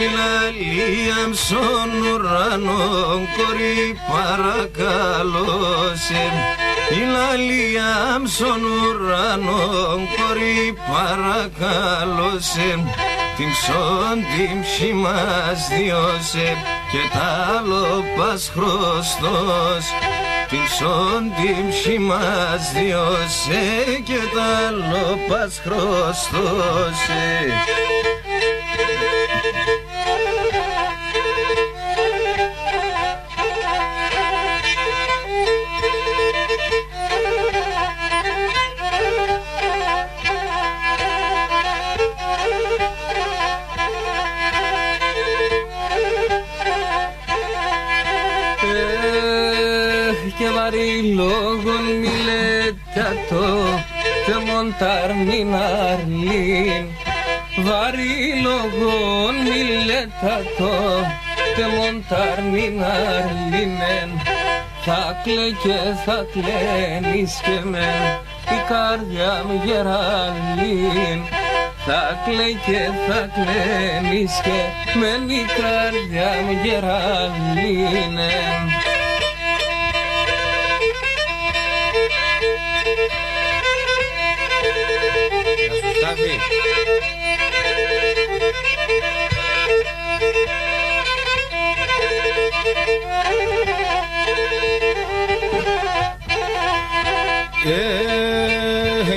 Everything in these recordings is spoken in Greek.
η λαλία στον ουρανό, κορή παρακαλώ σε. Η λαλία στον ουρανό, κορή παρακαλώ σε. Την ψών την ψη μας διώσε και τ' άλλο πας χρωστός. Την ψών την ψη μας διώσε και τ' άλλο πας χρωστός. Και βαρύλογον μιλέτατο και μονταρμιναρλίν. Βαρύλογον μιλέτατο και μονταρμιναρλίνεν. Θα κλαί και θα κλαίνεις και μεν η καρδιά μου γεραλίν. Θα κλαίει και θα κλαίνεις και μεν η καρδιά μου γεραλίνεν.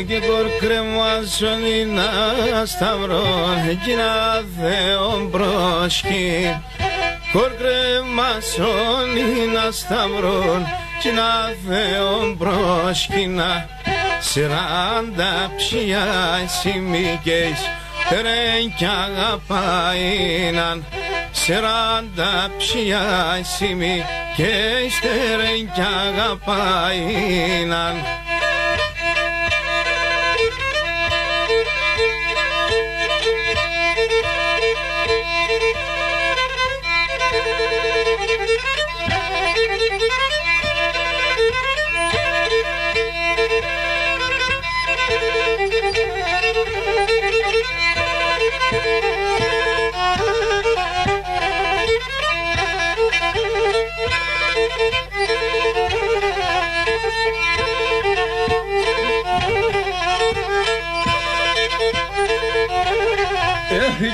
Και κορκρεμάζον είναι σταυρόν και να Θεόν προσκύ. Κορκρεμάζον είναι σταυρόν και να Θεόν προσκύνα. 40 ψιά σημικές τρέν κι αγαπάιναν. 40 ψιά σημικές τρέν κι αγαπάιναν.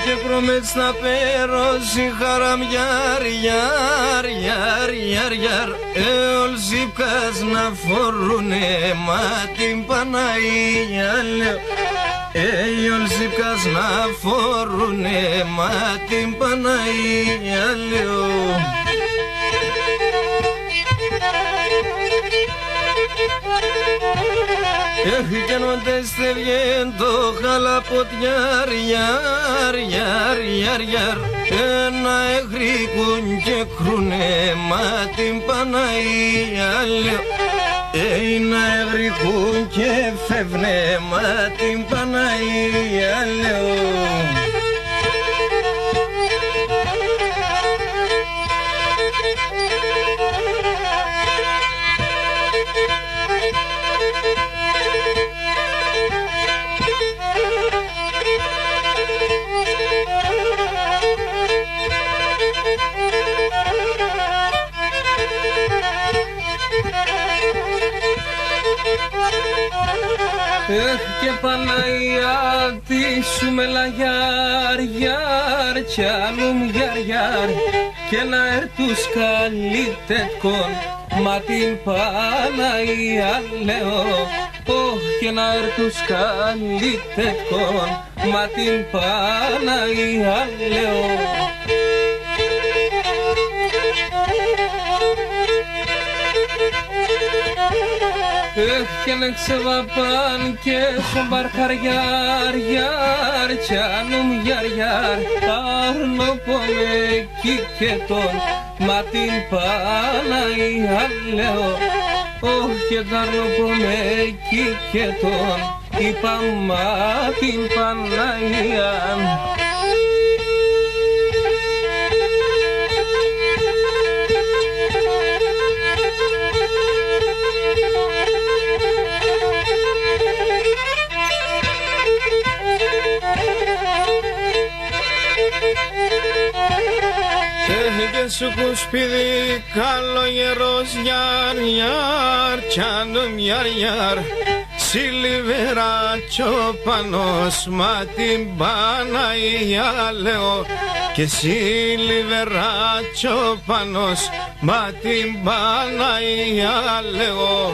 Και προμέτς να πέρωση χαραμιάρ, γιάρ, γιάρ, γιάρ, γιάρ. Ολζίπκας να φορούνε μα την Παναγία λέω. Ολζίπκας να φορούνε μα την Παναγία λέω. Κι αν οντέστε βγαίνει το χαλαποτιάρ, γιάρ, γιάρ, γιάρ, γιάρ. Να εγρήκουν και κρούνε μα την Παναγία λέω. Να εγρήκουν και φεύγνε μα την Παναγία λέω. Και Παναγιάτη σου μελαγιάρ, γιάρ, κι άλλουμ γιάρ, γιάρ. Και να έρθους καλύτερκον, μα την Παναγία λέω. Και να έρθους καλύτερκον, μα την Παναγία λέω. Και να ξεβαπάν και στον παρχαριάρ, γιάρ, κι άλλουμ γιάρ, γιάρ. Άρνο πome εκεί και τον, μα την Παναγία λέω. Και άρνο πome εκεί και τον, είπα μα την Παναγία. και σου κουспίδι καλογερός γιαρ γιαρ τσάνομ γιαρ γιαρ Σιλιβέρα τσόπανος μα την Παναγία λέω και Σιλιβέρα τσόπανος μα την Παναγία λέω.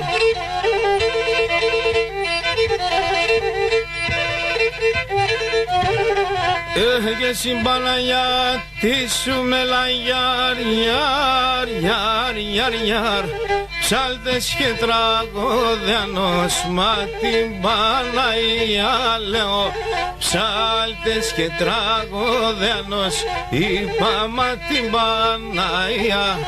Και συμπαναγιά τι σου μελαγιάρ, γιάρ, γιάρ, γιάρ, γιάρ ψάλτες και τραγωδιανός, μα την Παναγία λέω ψάλτες και τραγωδιανός, είπα μα την Παναγία.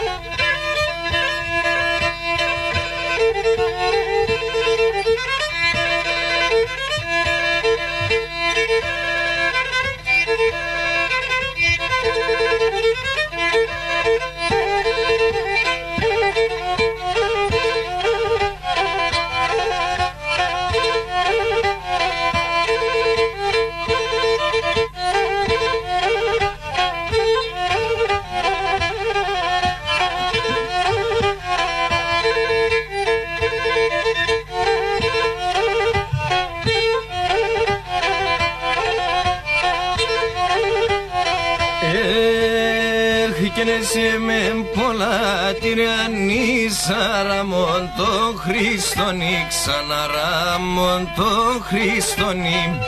Σε με πολλά τυραννή σαραμόν το Χριστονί ξαναραμόν το Χριστονί.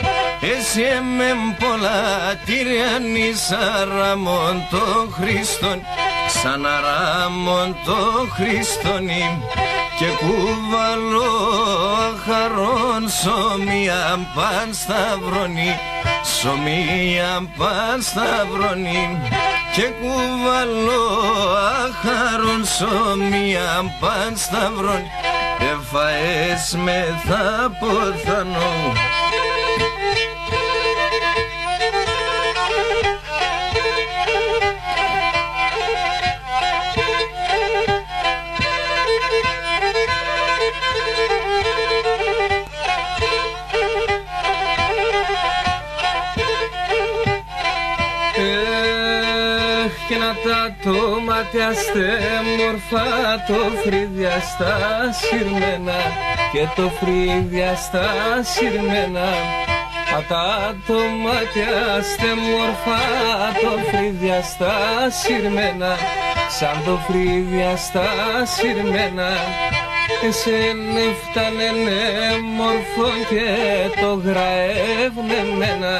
Εσέ με πολλά τυραννή σαραμόν το Χριστον ξαναραμόν το Χριστονί και κουβαλώ χαρόν σωμία παν σταυρονί σωμία παν σταυρονί και κουβαλώ αχαρόν σωμία παν σταυρόν εφαές με θα ποθανώ. Και να τα τοματιάστε μορφά το φρύδια στα συρμένα και το φρύδια στα συρμένα. Να τα τοματιάστε μορφά το φρύδια στα συρμένα σαν το φρύδια στα συρμένα. Εσένε φτάνενε μορφό και το γραεύνε μένα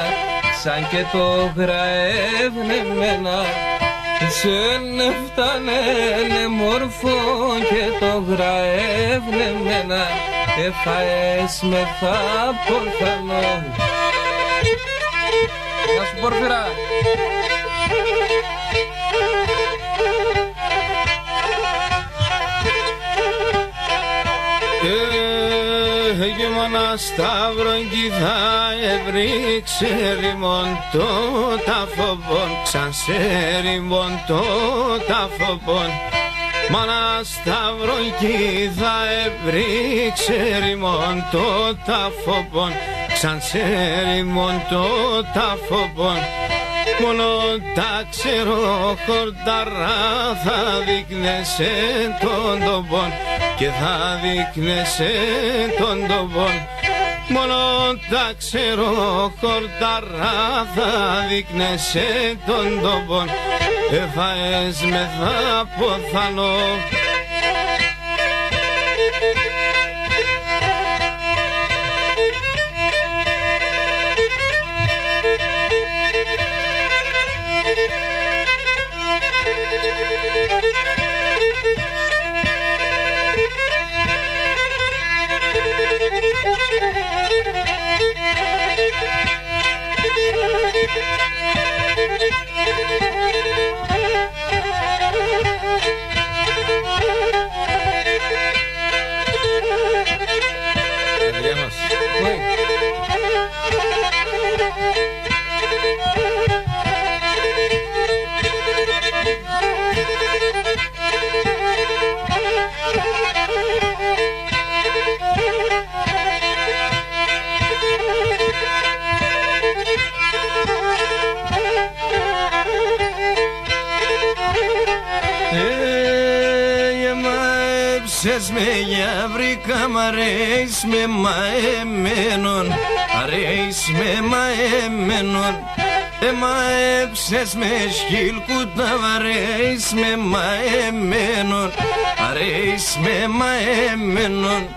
σαν και το γραεύνε μένα. Εσένε φτάνενε μορφό και το γραεύνε μένα εφαές με θα πορθανώ. Γεια σου Πόρφυρα. Και μάνα σταύρον κι θα έβριξε ρημόν το ταφοπον ξαν σε ρημόν το ταφοπον. Μάνα σταύρον κι θα έβριξε ρημόν το ταφοπον ξαν σε ρημόν το ταφοπον. Μόνο τα ξέρω χορταρά θα δείχνεσαι τον τόπον και θα δείχνεσαι τον τόπον. Μόνο τα ξέρω χορταρά θα δείχνεσαι τον τόπον εφαές με θα ποθανώ. έψες με για βρήκα μ' αρέεις με μα εμένον, αρέεις με μα εμένον. Μα έψες με σκυλκούτα βαρέεις με μα εμένον, αρέεις με μα εμένον.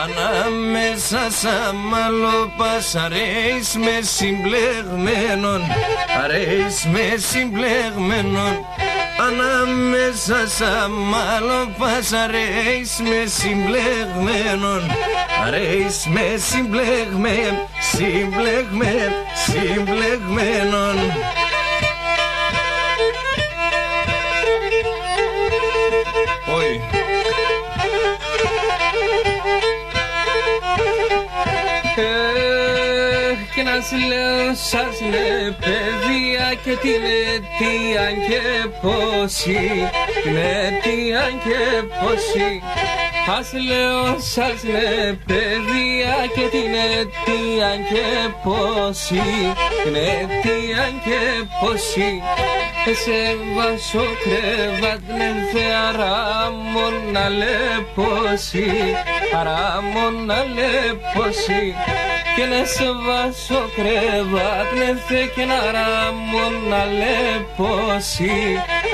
Ανάμεσα σαν μαλλοπάς αρέεις με συμπλεγμένον, αρέεις με συμπλεγμένον. Ανάμεσα σαν μαλλοπάς αρέεις με συμπλεγμένον, αρέεις με συμπλεγμένον. Όχι. Και να σου λέω σας ναι παιδιά και την αιτία και πόση, την αιτία και πόση. Ας λέω σας ναι παιδιά και την αιτία και πόση, την αιτία και πόση. Σε βάσω κρεβάτνε αράμον να λεπώσει, αράμον να λεπώσει. Και να σε βάσω κρεβάτνε και να ράμον να λεπώσει,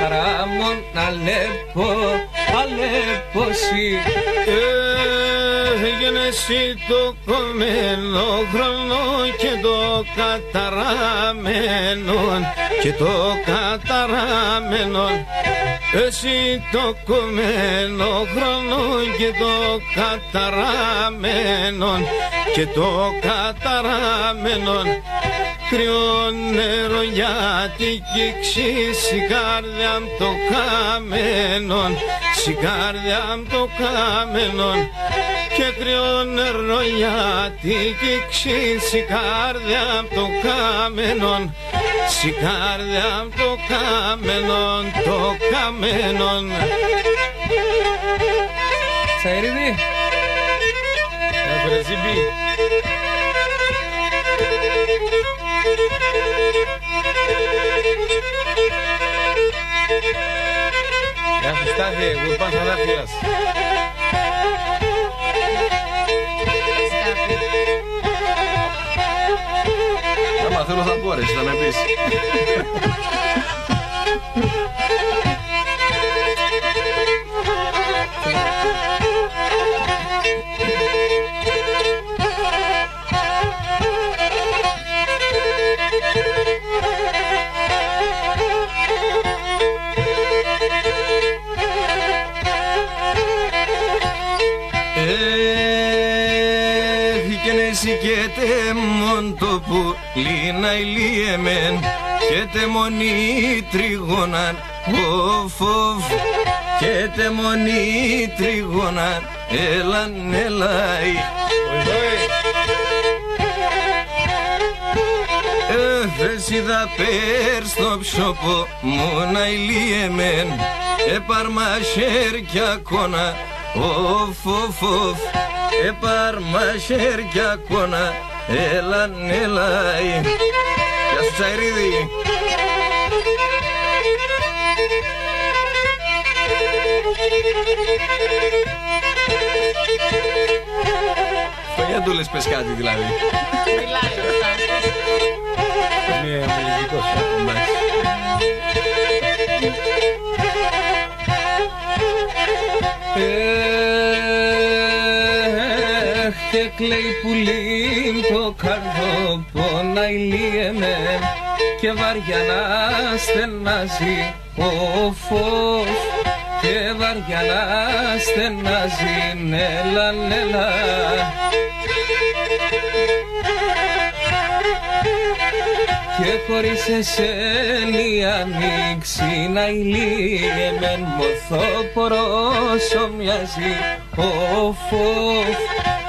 αράμον να λεπώσει. Έγινε εσύ το κομμένο χρόνο και το καταραμένο, και το καταραμένο. Εσύ το κομμένο χρόνο και το καταραμένο, και το καταραμένο. Κρυό νερό γιατί κύξεις η καρδιά μ' το καμένον, η καρδιά μ' το καμένον. Και κρυό νερό γιατί κύξεις η καρδιά μ' το καμένον, η καρδιά μ' το καμένον, το καμένον. Σαΐριδη. Αφρεσίμπη. Γεια σου Στάθη, Γουρπάν Σαδάφιας. Άμα θέλω θα μπορείς, θα με πεις. Και τεμόν το που λίνα ηλίεμεν, και τεμονή τριγώναν οφ, και τεμονή τριγώναν έλαν έλαϊ. Θες είδα πέρ στο ψόπο μου να ηλίεμεν, επαρμασέρ κι ακόνα οφ, επαρμασέρ κι ακόνα έλαν έλαϊ. Γεια σου Τσαϊρίδη. Το για του λες πες κάτι δηλαδή. Μιλάει ο Στάθης. Είναι αμελητικός. Και κλαίει πουλίν το καρδοπόνα ηλίεμεν, και βαριά να στενάζει οφ, και βαριά να στενάζει νέλα νέλα. Και χωρίς εσένη ανοίξει να ηλίεμεν, μοθοπορόσο μοιάζει οφ,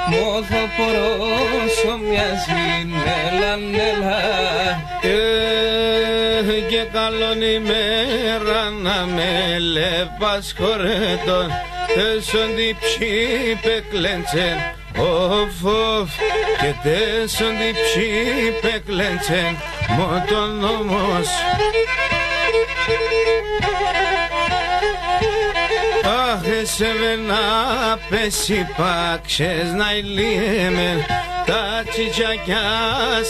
μοθοπορόσο μοιάζει νέλα νέλα. Και καλόν ημέρα να με λεπάς χωρέτον, τέσσοντι ψήπε κλέντσεν οφ, και τέσσοντι ψήπε κλέντσεν μότον νόμος. Αχ, εσέβε να πέσει πάξες να ηλίεμεν, τα τσιτσακιά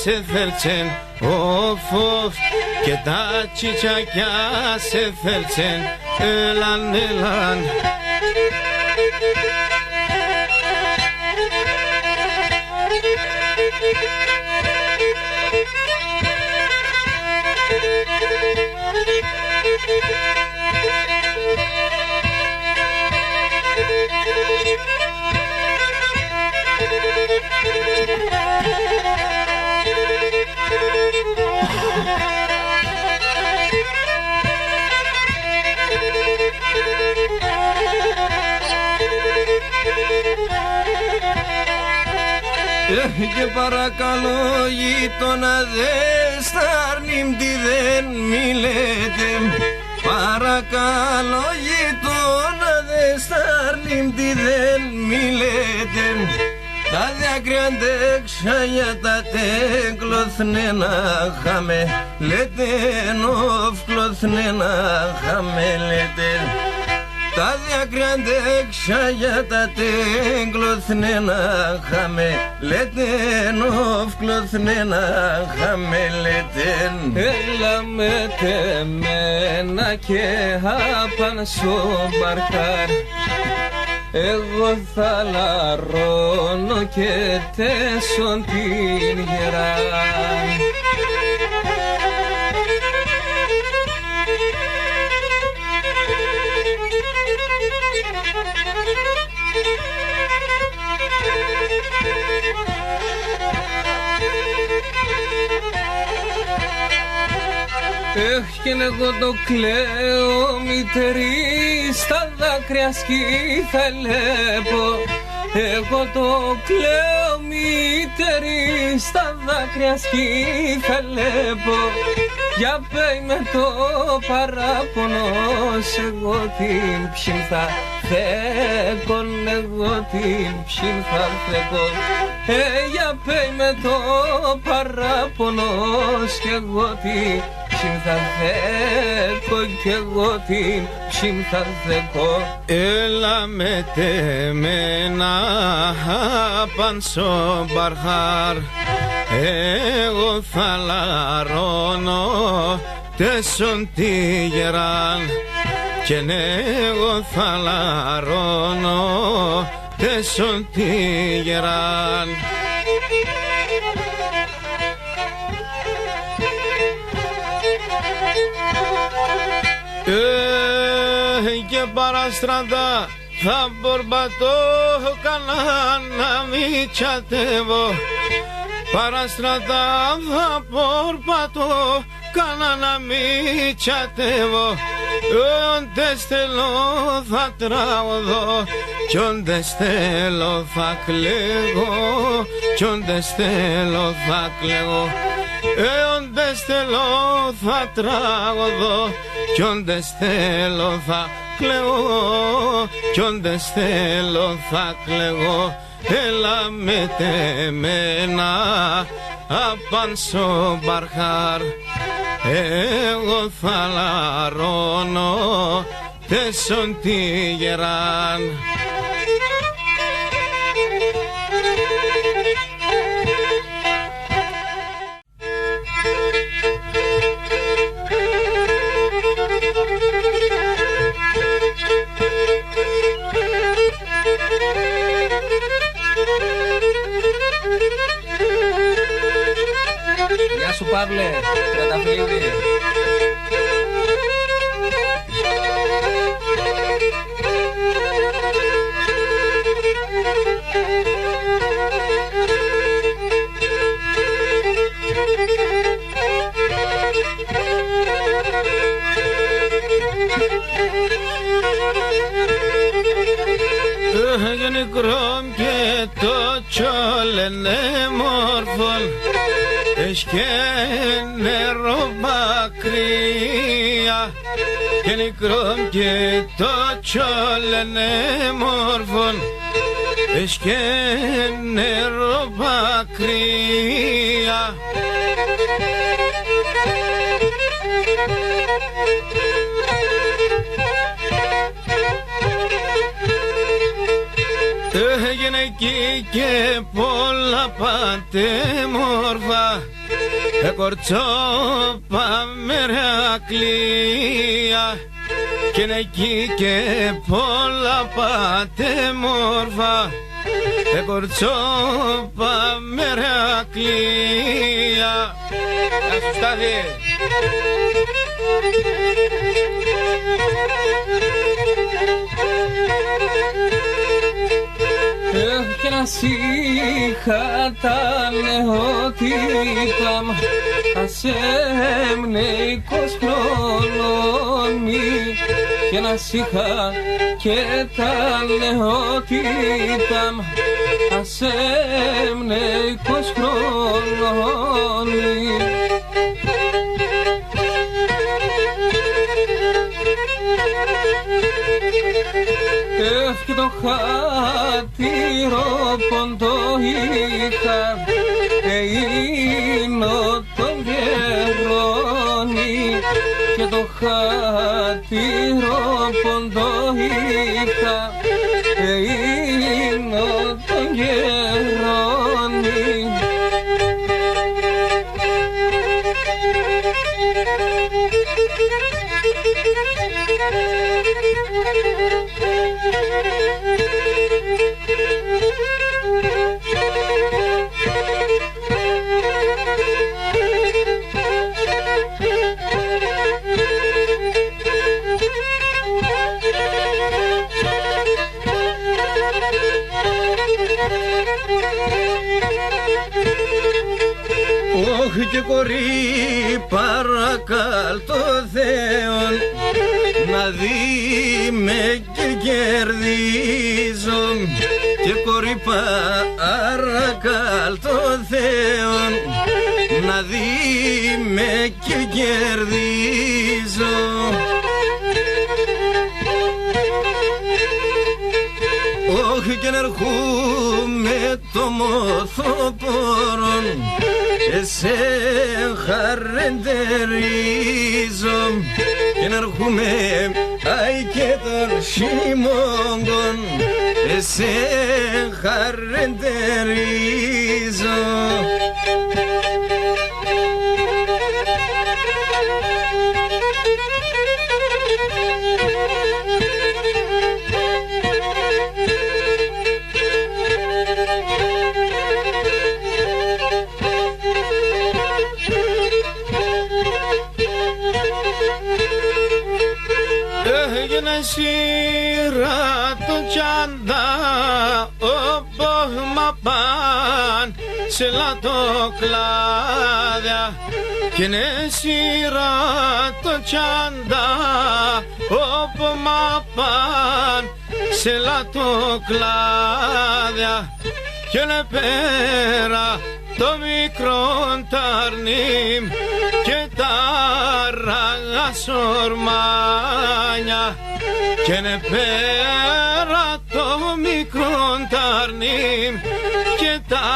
σε θέλτσεν, οφ, και τα τσιτσακιά σε θέλτσεν, έλαν. Και παρακαλώ γείτονα δες τα αρνήμτη δεν μιλέτε. Παρακαλώ γείτονα δες τα αρνήμτη δεν μιλέτε. Τα δάκρυα αντέξα για τα τέγκλωθνε να χαμε λέτε, νοφκλωθνε να χαμε λέτε. Τα δάκρυα αντέξα για τα τέγκλωθνε να χαμε λέτε, νοφκλωθνε να χαμε λέτε. Έλα με τεμένα και απανσό μπαρκάρ, εγώ θα λαρώνω και τέσσον την γερά. Και εγώ το κλαίω μητερή, στα δάκρυα σκύθα λέπω. Εγώ το κλαίω μητερή, στα δάκρυα σκύθα λέπω. Για πέι με το παράπονο, εγώ την ψήν θα θέκον, εγώ την ψήν θα θέκον. Για πέι με το παράπονο, εγώ την ψήν θα θέκω, κι εγώ την ψήν θα θέκω. Έλα με τεμένα απανσό μπαρχάρ, εγώ θα λαρώνω τέσσον τη γεράν, και εγώ θα λαρώνω τέσσον τη γεράν. Και παραστραντά θα μπορπατώ καλά να μην τσατεύω. Παραστρατά θα μπορπατώ καλά να μην τσατεύω. Όντες θέλω θα τραγωδώ, κι όντες θέλω θα κλαίγω, κι όντες θέλω θα κλαίγω. Όντες θέλω θα τραγωδώ, κι όντες θέλω θα κλαίγω, κι όντες θέλω θα κλαίγω. Έλα με τεμένα απανσό μπαρχάρ, εγώ θα λαρώνω τέσσον τη γεράν. Γεια σου Παύλε, Τραταφυλλίδη. Νεκρόμ και το τσόλενε μόρφων, και νερό μακριά. Και νεκρόμ και το τσόλενε μόρφων, και νερό μακριά. εκεί και πολλά πατέμορφα κορτσόπα Μερακλία κι είναι εκεί και πολλά πατέμορφα κορτσόπα Μερακλία. Να σου Στάθη. Και να είχα τα νεότητα ας έμεινε 20 χρόνων και να είχα και τα νεότητα ας έμεινε 20 χρόνων. Και το χάτιρο ποντό είχα είνο τον γερόνι και το χάτιρο ποντό είχα είνο τον γερόνι. Όχι και κορί παρακάλ το Θεόν να δει με και κερδίζω και κορί παρακάλ το Θεόν να δει με και κερδίζω. Όχι και να ερχούμε το μοθοπόρον σε χαρεντερίζω και να έρχομαι αι και τον χειμώγκον σε χαρεντερίζω. Έγινε σειρά το τσάντα όπως μα παν σε λατοκλάδια κι είναι σειρά το τσάντα όπως μα παν σε λατοκλάδια κι είναι πέρα το μικρό ταρνίμ και τα ραγασορμάνια και είναι πέρα το μικρό ταρνίμ και τα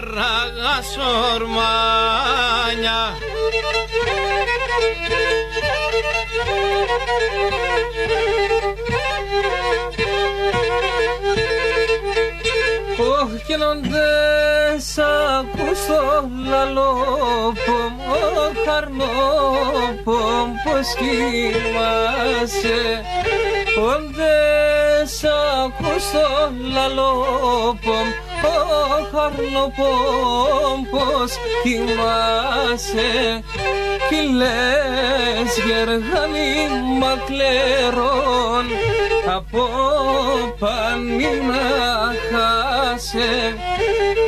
ραγασορμάνια. Όχι και νοντές ακούσω λαλόπομ ο χαρνόπομ πως κοιμάσαι. Οντές ακούσω λαλόπομ ο χαρνόπομ πως κοιμάσαι. Κι λες γεργανή μακλερών από πανί να χάσε.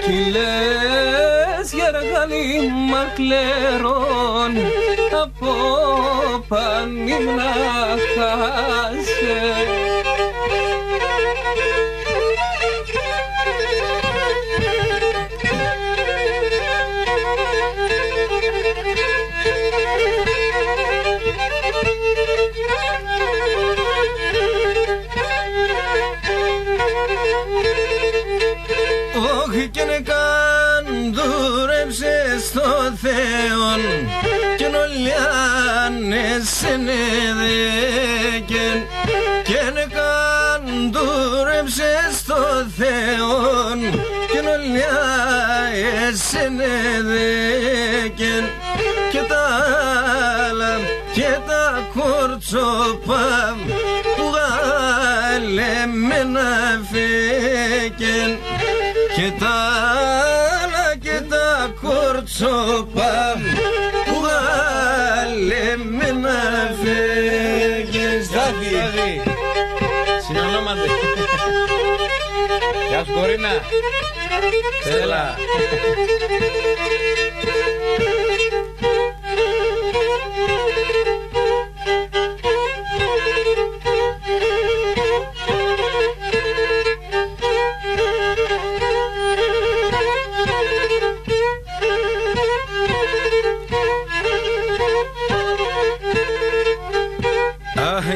Κι λες γεργανή μακλερών από πανί να χάσε. Όχι και να καν δούρεψε στο Θεόν και νολιάνες σε νεδέκεν και να καν δούρεψες στο Θεόν και νολιά εσενεδέκεν και τα άλλα και τα κορτσόπα που γαλεμένα φέκεν και τα άλλα και τα κορτσόπα που γαλεμένα φέκεν. Στάδι. Συνονόματε. Γεια σου Κορίνα. Έλα.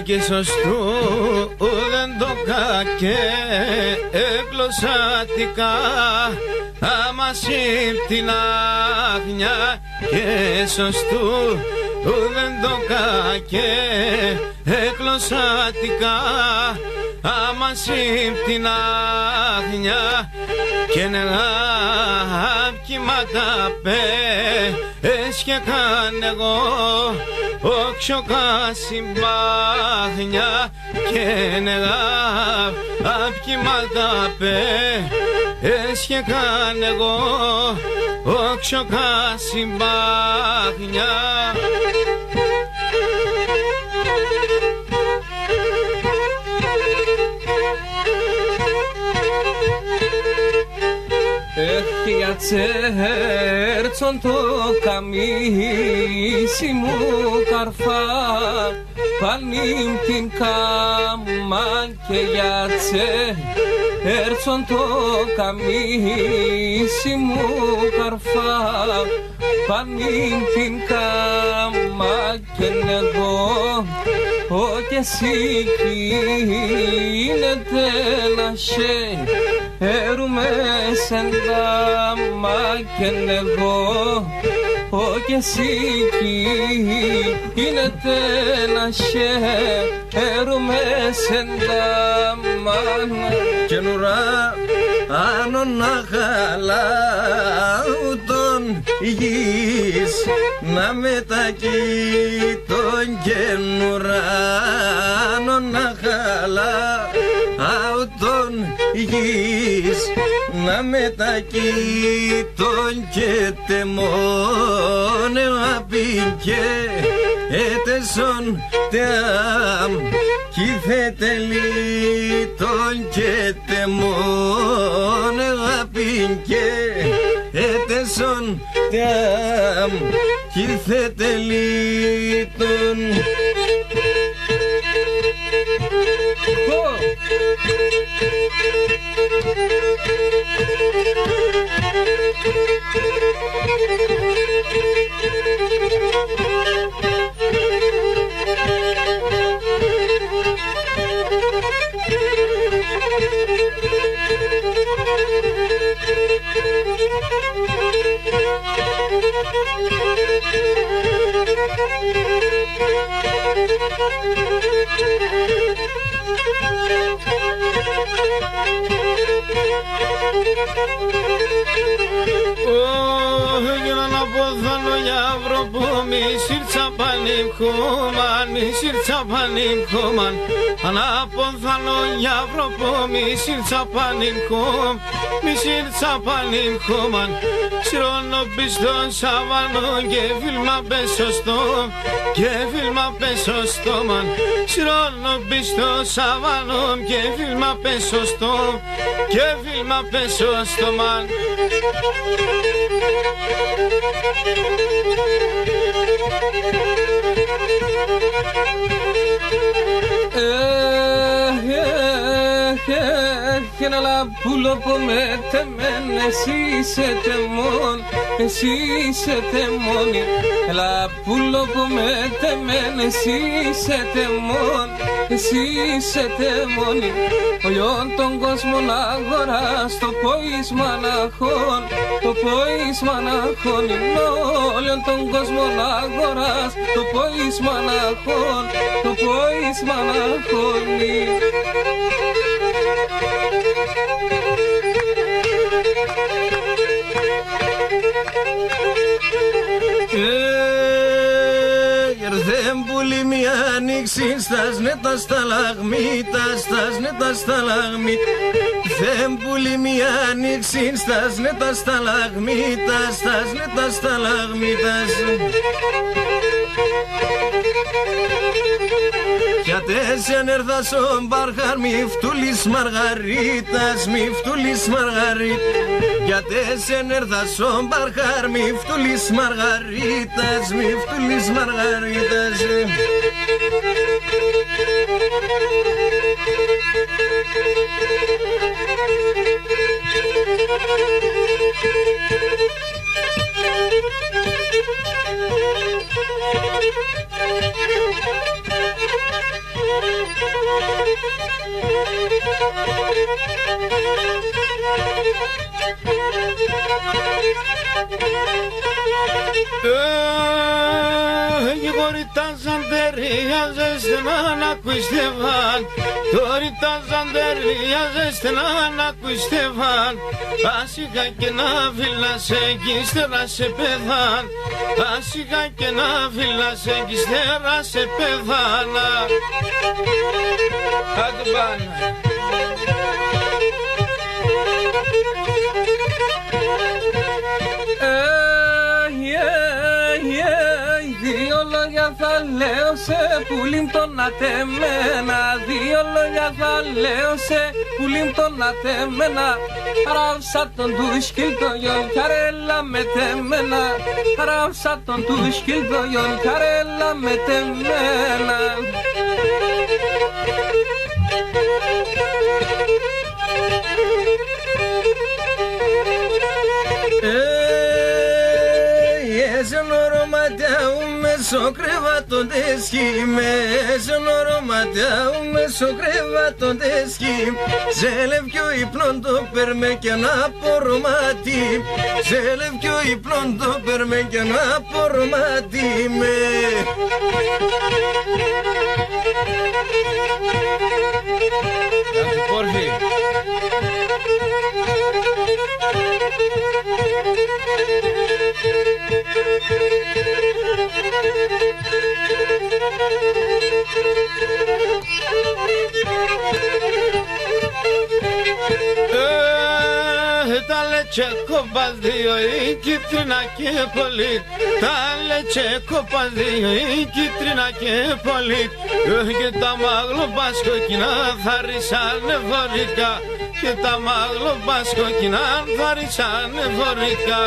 Και σωστού δεν το κάκε εγκλωσσατικά άμα την άγνια και σωστού δεν το κάκε εγκλωσσατικά άμα την άγνια και νερά κύματα έσχεκαν εγώ όξιο κασιμπάχνια και νερά απκύματα έσχεκαν εγώ όξιο κασιμπάχνια. Έχια τσέρτσον το καμίσι μου καρφά πανίμ την κάμα και για τσέρτσον το καμίσι μου καρφά πανίμ την κάμα και εγώ και εσύ γίνεται να σε έρουμε σεντάμα και εγώ και εσύ γίνεται να σε έρουμε σεντάμα και νουρά άνω να χαλάω τον γης να μετακεί τον καινουράνο να χαλάω τον γης να μετακεί τον και τεμόνε απίκε έτεσον τεάμ κήθηκε τον και τεμόνε απίκε έτεσον τεάμ κήθηκε τον. Μισήρτσα πανίμ ανάποδαλο για Ευρωπό μισήρτσα πανίμ σιρώνω πιστό σαβανό και φίλμα πέσωστό μαν σιρώνω πιστό σαβανό και φίλμα πέσωστό μαν. Και ένα λαπούλο που με τεμέν, εσύ είσαι τεμόν, εσύ είσαι τεμόνι. Λαπούλο που με τεμέν, εσύ είσαι τεμόν, εσύ είσαι τεμόνι. Όλον τον κόσμο να αγοράς, το πόισμα αναχών, το πόισμα αναχών. Όλον τον κόσμο να αγοράς, το πόισμα αναχών, το πόισμα αναχών. Ερδέμπουλη μια ανοίξη στας νέτα σταλαγμίτα, στας νέτα σταλαγμίτα. Δέμπουλη μια ανοίξη στας νέτα σταλαγμίτα, στας νέτα σταλαγμίτα. Κατέσεν ερδασόν μπαρχάρ μη φτούλης Μαργαρίτας, μη φτούλης Μαργαρίτας. Κατέσεν ερδασόν μπαρχάρ μη φτούλης Μαργαρίτας, μη φτούλης Μαργαρίτας. Γοριτά Ζαντερία ζεστενά να κουιστεύαν. Γοριτά Ζαντερία ζεστενά να κουιστεύαν. Άσυχα και να φυλάσαι κι ύστερα σε πέθαν. Άσυχα και να φυλάσαι κι ύστερα σε πέθανα. Άντε πάνω. Θα λέω σε πουλίμ τον ατεμένα, δύο λόγια θα λέω σε πουλίμ τον ατεμένα. Ράψα τον του σκυλτογιον καρέλα με τεμένα, ράψα τον του σκυλτογιον καρέλα με τεμένα. Μέσω κρεβάτονται σχή, μέσω νορωματιάου, μέσω κρεβάτονται σχή. Σε λευκό ύπνον το περμέ και ένα πορματί, σε λευκό ύπνον το περμέ και ένα πορματί με. Τα λέτσε κόμπας δύο η κίτρινα και πολύ. Τα λέτσε κόμπας δύο η κίτρινα και πολύ. Και τα μαγλομπάς κοκκινά θα ρίσανε φορικά. Και τα μαγλομπάς κοκκινά θα ρίσανε φορικά.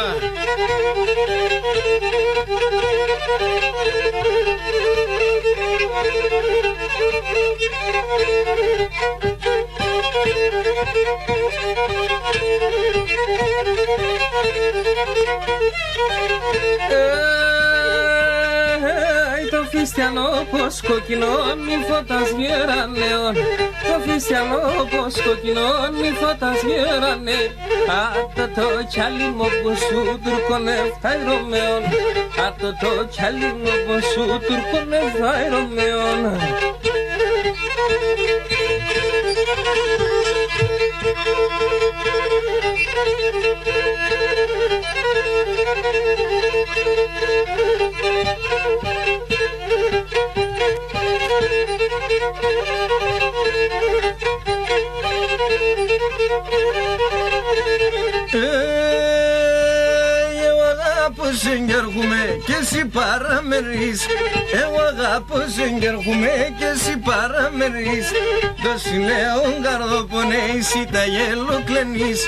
Το φιστιανό πως κοκκινό μη φώτας γερανέων. Το φιστιανό πως κοκκινό μη φώτας γερανέ. Άτο το τσάλι μου πως σου τουρκωνε φτάει Ρωμαίων. Άτο το τσάλι μου πως σου τουρκωνε φτάει Ρωμαίων. Και εσύ παραμερείς, εγώ αγάπω σε έρχομαι και εσύ παραμερείς. Το συλλέον καρδοπονέεις ή τα γέλο κλενείς.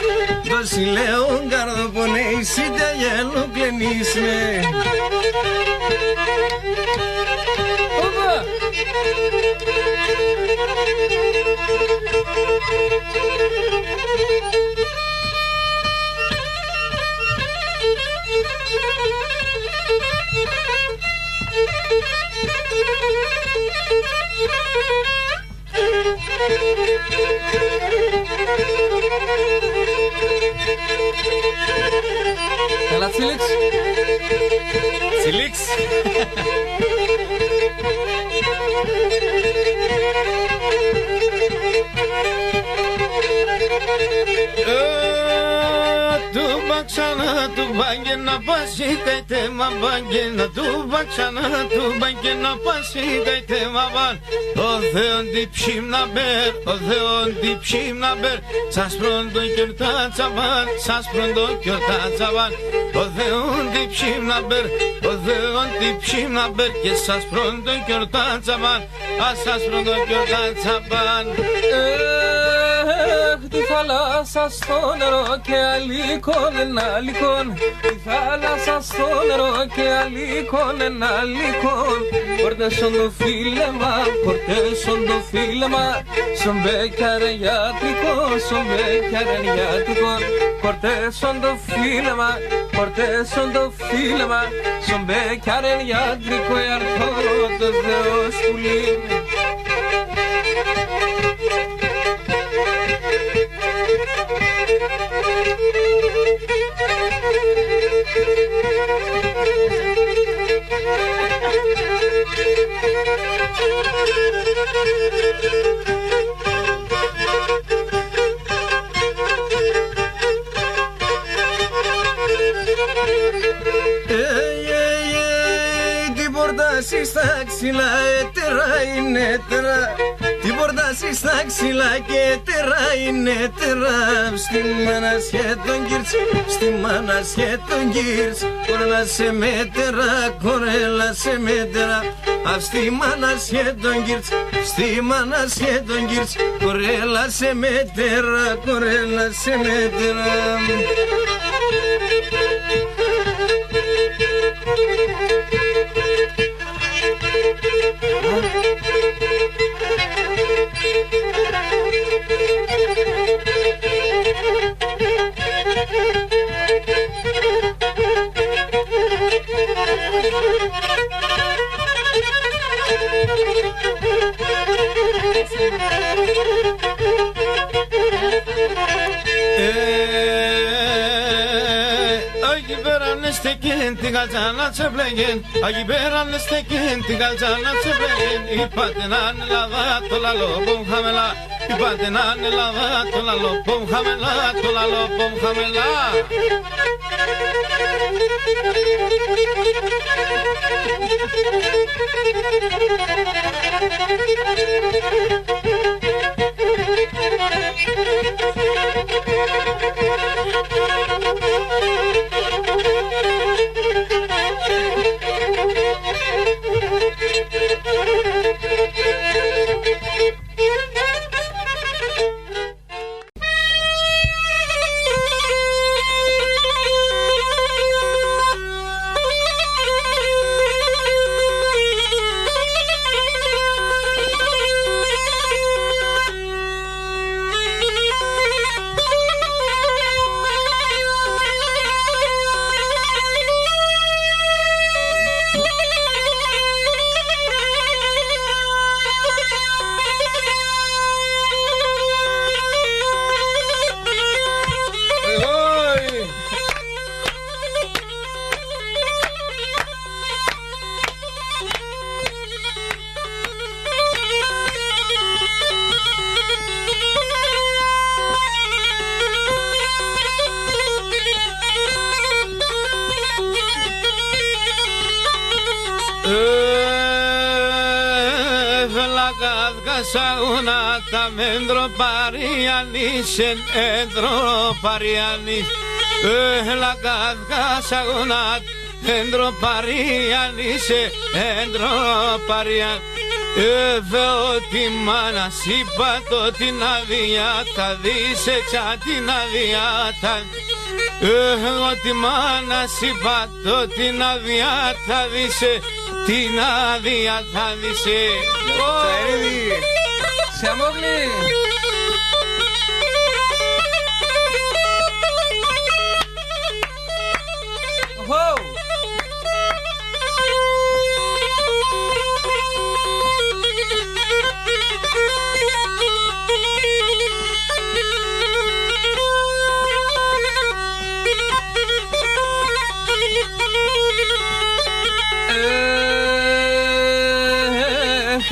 Το συλλέον καρδοπονέεις ή τα γέλο κλενείς. Έλα Τσίλιξ. Τσίλιξ. Ξανά του μπάγκε να πάσει καité μα μπάγκε να του ξανά του μπάγκε να πάσει καité μα μπάν ο Θεόν τι ψήμ να μπέρ ο Θεόν τι ψήμ να μπέρ σας πρόντο κιορτά τσαβάν σας πρόντο κιορτά τσαβάν ο Θεόν τι ψήμ να μπέρ ο Θεόν τι ψήμ να μπέρ και σας πρόντο κιορτά τσαβάν ας σας πρόντο κιορτά τσαβάν. Τη θάλασσα στο νερό και αλίκον ένα αλίκον. Τη θάλασσα στο νερό και αλίκον ένα αλίκον. Κορτέσον το φίλεμα, κορτέσον το φίλεμα. Στον μπέκιαρε γιατρικό, στον μπέκιαρε γιατρικό. Κορτέσον το φίλεμα, κορτέσον το φίλεμα. Στον μπέκιαρε γιατρικό, αρθώ το Θεός πουλί. Την πόρτα στα ξύλα, έτερα είναι τέρα. Την πόρτα στα ξύλα και τέρα είναι τέρα. Στη μάνα σχέτον γύρτς, στη μάνα σχέτον γύρτς. Κορέλα σε μέτερα, κορέλα σε μέτερα. Στη μάνα σχέτον γύρτς, στη μάνα σχέτον γύρτς. Κορέλα σε μέτερα, κορέλα σε μέτερα. Αγι πέρανε στεκέν την καλτσάνα τσεπλέγεν. Αγι πέρανε στεκέν την καλτσάνα τσεπλέγεν. Είπατε να είναι λαβά το λαλό πομ χαμελά. Είπατε να είναι λαβά το λαλό πομ χαμελά. Το λαλό πομ χαμελά. Σαούνα τα μέντρο παριανίσεν έντρο παριανίς. Έλα κάθκα σαούνα έντρο παριανίσε έντρο παριαν. Βεώ τη μάνα είπα το την αδειά θα δεις έτσι την αδειά θα. Εγώ τη μάνα είπα το την αδειά θα δεις την άδεια θα δεις. Σε αμόγλη.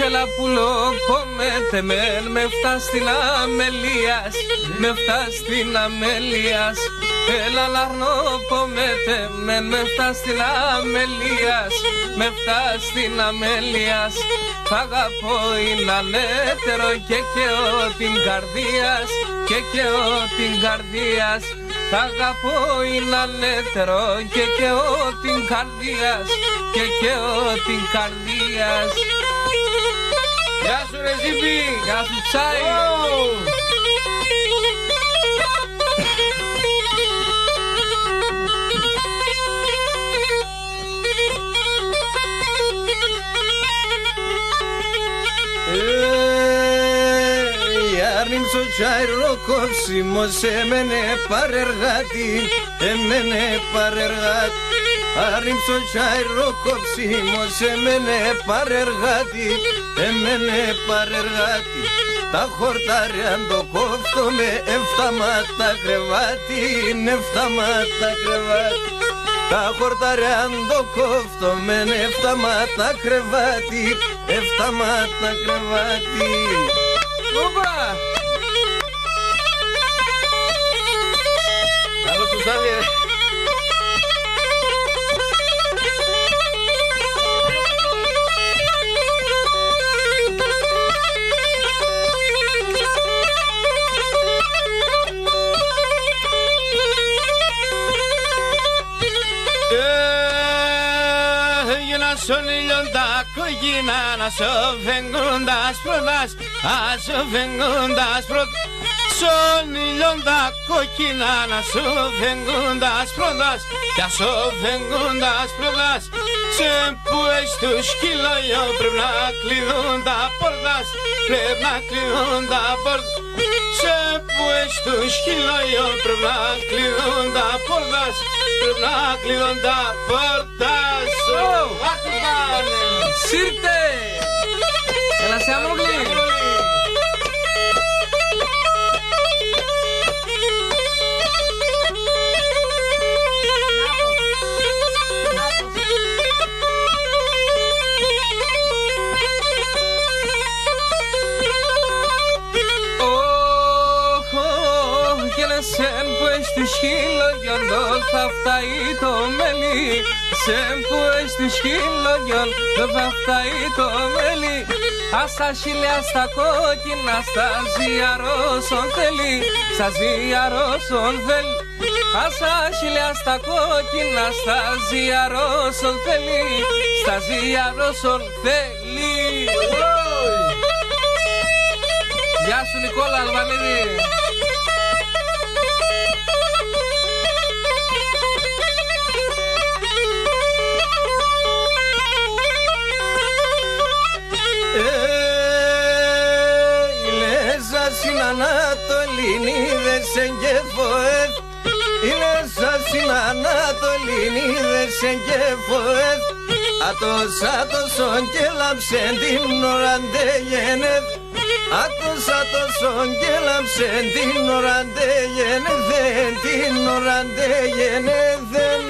Έλα πουλό κομμέτε με φτά στην αμελίας, με φτά στην αμελίας. Έλα λαρνό κομμέτε με φτά στην αμελίας, με φτά στην αμελίας. Θ' αγαπώ είναι ανέτερο και την καρδίας, και την καρδίας. Θ' αγαπώ είναι ανέτερο και την καρδίας, και την καρδίας. Γεια σου ρε Ζήπη! Γεια σου Τσάι! Άρνημσο τσάιρο κόψιμος έμενε παρεργάτη, έμενε παρεργάτη. Άρνημσο τσάιρο κόψιμος έμενε παρεργάτη, έμενε παρεργάτη. Τα χορτάρια το κόφτω με εφταμάτα κρεβάτι, εφταμάτα κρεβάτι. Τα χορτάρια το κόφτω με εφταμάτα κρεβάτι, εφταμάτα κρεβάτι. Όπα! Καλώς τους άδειε. Στον ήλιον τα κοκκίνα να σοφέγγουν τα σπροδάς, ασοφέγγουν τα σπροδάς. Στον ήλιον τα κοκκίνα να σοφέγγουν τα σπροδάς, κι ασοφέγγουν τα σπροδάς. Σε που έχεις του σκυλόγιο πρέπει να κλειδούν τα πόρτας, πρέπει να κλειδούν τα πόρτας. Σε που έχεις του σκυλόγιο πρέπει να κλειδούν τα πόρτας, πρέπει να κλειδούν τα πόρτας. Σύρτε! Έλα σε αμόγλη! Σεν που έχεις του χιλογιόν θα φτάει το μέλι. Σεν που έχεις του χιλογιόν θα φτάει το μέλι. Ας τα χιλιά στα κόκκινα στα ζιαρώσον θέλει, στα ζιαρώσον θέλει. Ας τα χιλιά στα κόκκινα στα ζιαρώσον θέλει, στα ζιαρώσον θέλει. Γεια σου Νικόλα Αλβανίδη. Στην Ανατολίνη δεν σε εγκεφοεθ, είναι σαν στην Ανατολίνη δεν σε εγκεφοεθ. Άτος και λάμψεν την ώρα ντε γενεθ, άτος και λάμψεν την ώρα ντε γενεθεν, την ώρα ντε γενεθεν.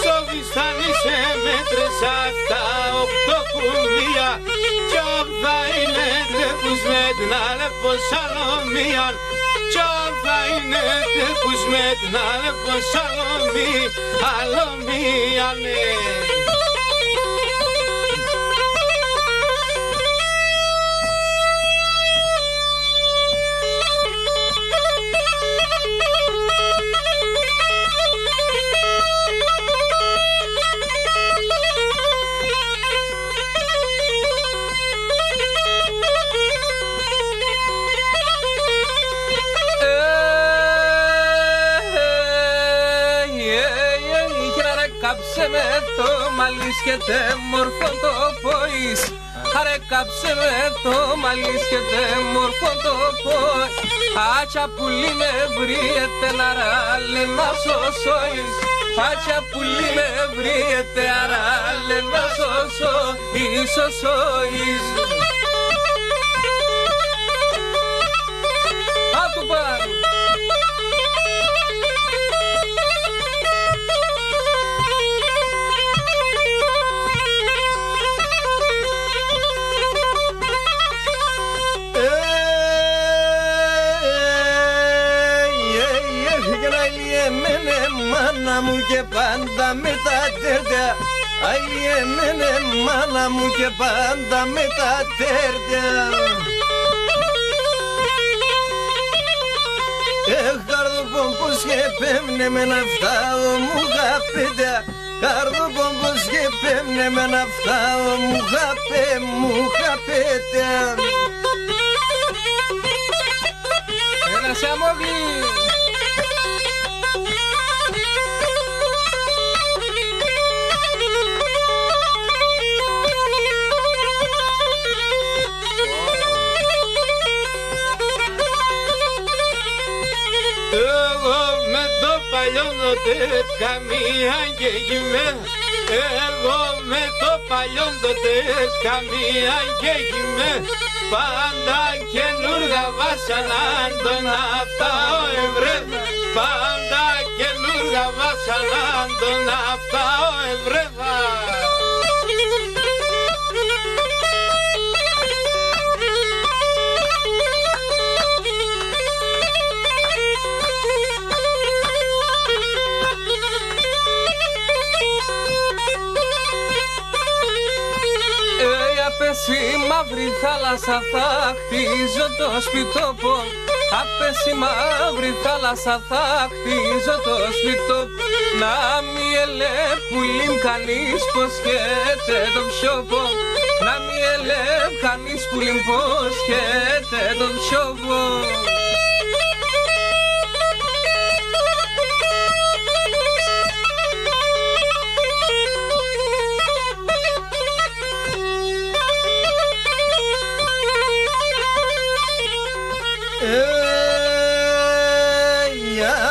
Στο Βιστάνι σε μέτρεσα τα 8 κουμπία. Κι όρθα είναι τεπούς με την Αλέπο Σαλομία. Κι όρθα είναι τεπούς με την Αλέπο Σαλομία. Αλομία ναι. κάψε με το μαλλί σχετέ μορφόν το ποης. Άρε κάψε με το μαλλί σχετέ μορφόν το ποης. Άτσα πουλί με βριέται να ράλε να σωσόεις. Άτσα πουλί με βριέται αράλε να σωσόεις. Άτου πάνω. Μάνα μου και πάντα με τα τέρτια. Αγιεμένε μάνα μου και πάντα με τα τέρτια. Χαρδοπόμπος και πέμνε με να φτάω μου γαπέτια. Χαρδοπόμπος και πέμνε με να φτάω μου γαπέτια. Έλα σε αμόγλη. Εγώ με το παλιό τότε καμία γεγιμέ. Εγώ με το παλιό τότε καμία γεγιμέ. Πάντα καινούργια βάσανα τον αφτάω ευρέ. Πάντα καινούργια βάσανα τον αφτάω ευρέ. Απέσει μαύρη θάλασσα θα χτίζω το σπιτόπο. Απέσει μαύρη θάλασσα θα χτίζω το σπιτόπο. Να μη ελέπουλιμ κανείς πως χέτε το ψιόπο. Να μη ελέπ κανείς πουλιμ πως χέτε το ψιόπο.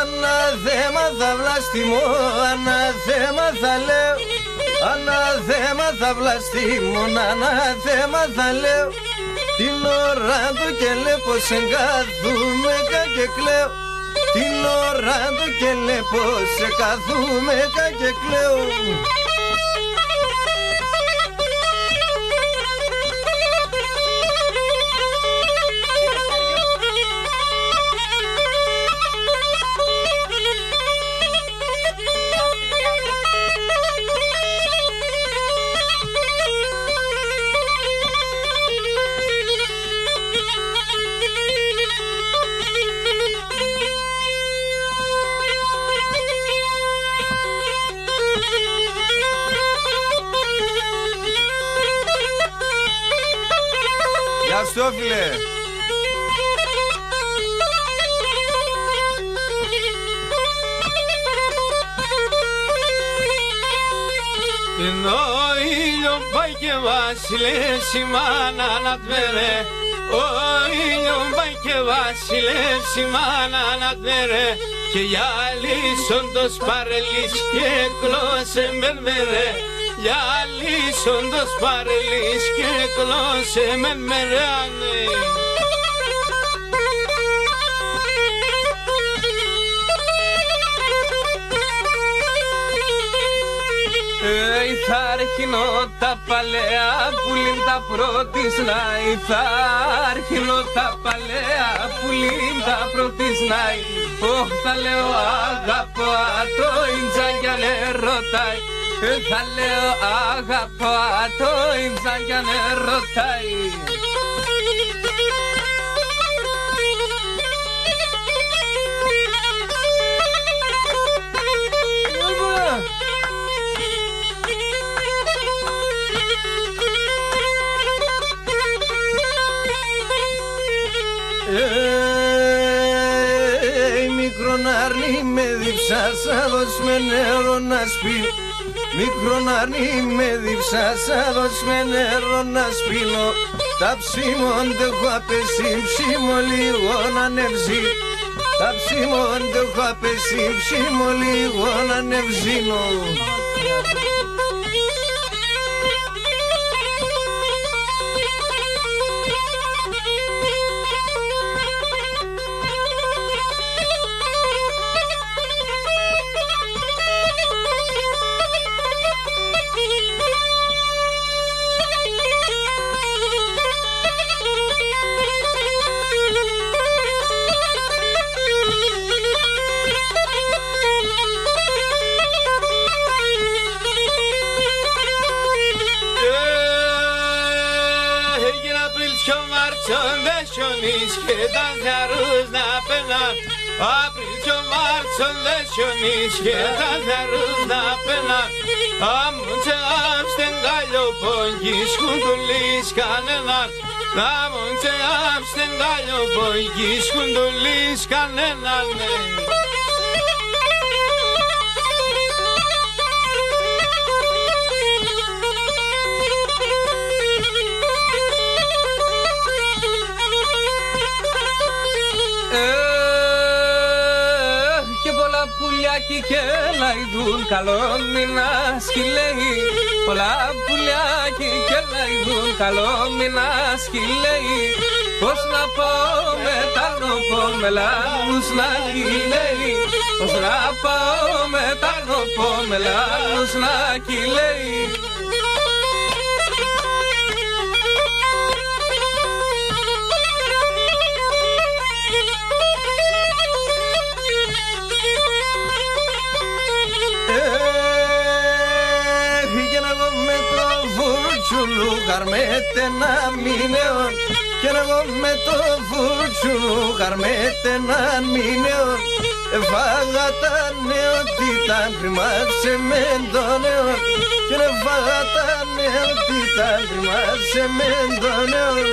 Αναθέμα θα βλαστημώ, αναθέμα θα λέω. Αναθέμα θα βλαστημώ, αναθέμα θα λέω. Την ώρα του και λέω πως εγκαθούμε και κλαίω. Την ώρα του και λέω πως εγκαθούμε και κλαίω. Γεια σου φίλε. Ενώ ήλιο πάει και βασιλεύς η μάνα να τμέρε. Ο ήλιο πάει και βασιλεύς η μάνα να τμέρε. Και για λύσοντος παρελείς και κλώσε μερμερέ. Για λύσοντος παρελείς και κλώσε μερμερέ. Θα αρχινώ τα παλαιά πουλήν τα πρώτης ναή. Θα αρχινώ τα παλαιά πουλήν τα πρώτης ναή. Όχ θα λέω αγαπώ το ίντζαν κι αν ερωτάει. Θα λέω αγαπώ το ίντζαν κι αν ερωτάει. Μικρόν αρνί με διψάσα, δώσ' με νερό να σπεί. Μικρονάρνη με διψάσα, δώσ' με νερό να σπίνω. Τα ψήμον δεν έχω απέσει, ψήμω λίγο να ανεβεί. Τα ψήμον δεν έχω απέσει, ψήμω λίγο να ανεβζίνω. Και τα θερούς να πέναν Απρίλ και Μάρτσον δεν χιονείς και τα θερούς να πέναν Αμούν και άμστεν καλλιοπον κι σκουντουλείς κανέναν Αμούν και άμστεν καλλιοπον κι σκουντουλείς κανέναν. Και πολλά πουλιάκι και λαϊδούν καλό μήνα σκυλέει. Πολλά πουλιάκι και λαϊδούν καλό μήνα σκυλέει. Πώς να πάω με τα νοπό με λάλους να κυλέει. Πώς να πάω με τα νοπό με λάλους να κυλέει. Χαρμέτε να μηνεών και εγώ με το φουρτσουλού χαρμέτε να μηνεών. Εφάγα τα νεότητα κρυμάσαι με το νεόν και εφάγα τα νεότητα κρυμάσαι με το νεόν.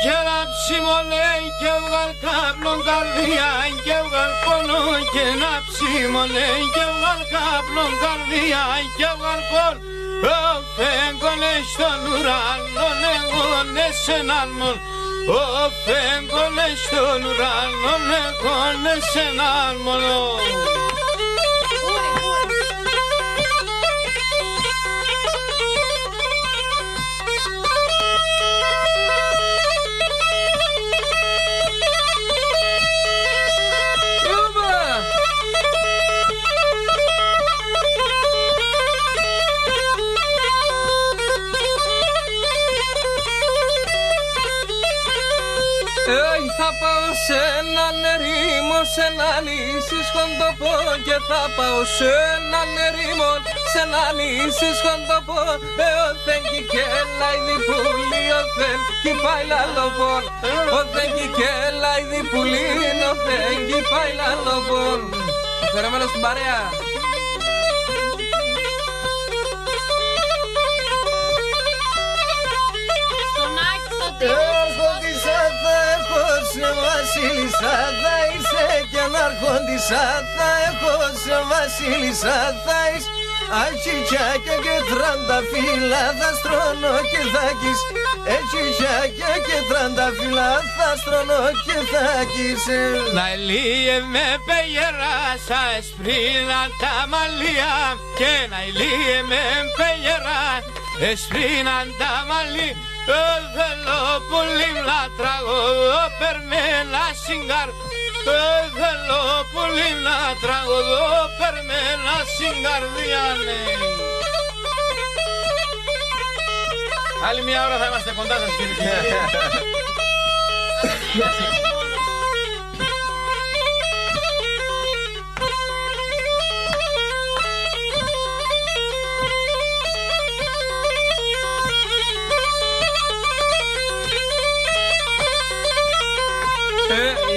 Και ένα ψημονέ και βγάλ κάπνον καρδιά και βγάλ πόνο και ένα ψημονέ και βγάλ κάπνον καρδιά και βγάλ πόνο. Ο φέγγονες στον ουρανό εγώνες έναν μον. Ο φέγγονες στον ουρανό εγώνες έναν μόνο. Θα πάω σε έναν ερήμο, σε έναν ίσχυντοπό και θα πάω σε έναν ερήμο, σε έναν ίσχυντοπό. Οθεν κι κέλα η διπούλη, οθεν κι πάει λαλοπόν. Οθεν κι κέλα η διπούλη, οθεν κι πάει λαλοπόν. Αφιερωμένο στην παρέα. Βασίλισσα θα είσαι κι αναρχόντισσα θα έχω σε βασίλισσα θα είσαι. Ατσιτσάκια και τρανταφύλλα θα στρώνω και θα κεις. Ατσιτσάκια και τρανταφύλλα θα στρώνω και θα κεις. Να ηλίε με πεγεράσα εσπρίνα τα μαλλιά και να ηλίε με πεγερά εσπρίνα τα μαλλιά. Θέλω πολύ να τραγωδώ περμένα συγκάρ. Θέλω πολύ να τραγωδώ περμένα συγκαρδιάνε. Άλλη μια ώρα θα είμαστε κοντά σας κύριε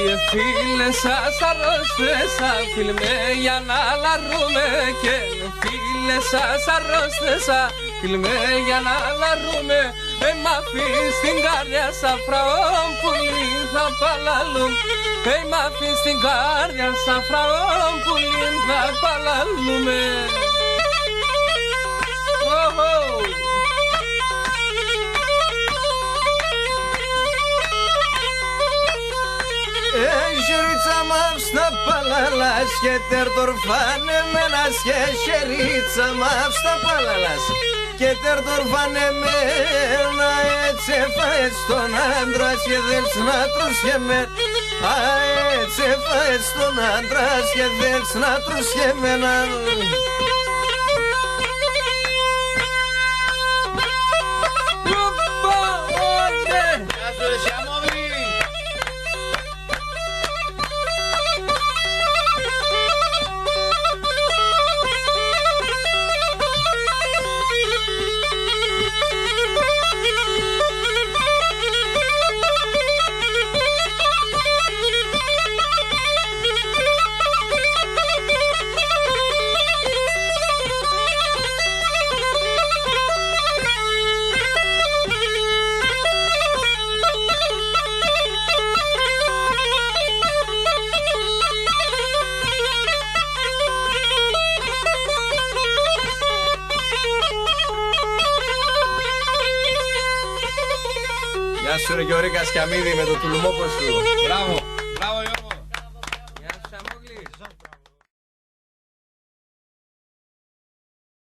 και φίλες σας αρρώστεσα, φίλμε για να λαρούμε. Και φίλες σας αρρώστεσα, φίλμε για να λαρούμε. μ' αφήνεις στην καρδιά σαν φραόν πουλί θα παλαλούν. Μ' αφήνεις στην καρδιά σαν φραόν πουλί θα παλαλούμε. Șerița m-am stăpălălas, că te-rtorfane menas, că șerița m-am stăpălălas, că te-rtorfane mena, ce faci ton andras, că dels natrus că men, ce faci ton andras, că dels natrus că mena. Γεια σου ρε Γιώργη Κασκαμίδη με το τουλουμόπος του. Μπράβο.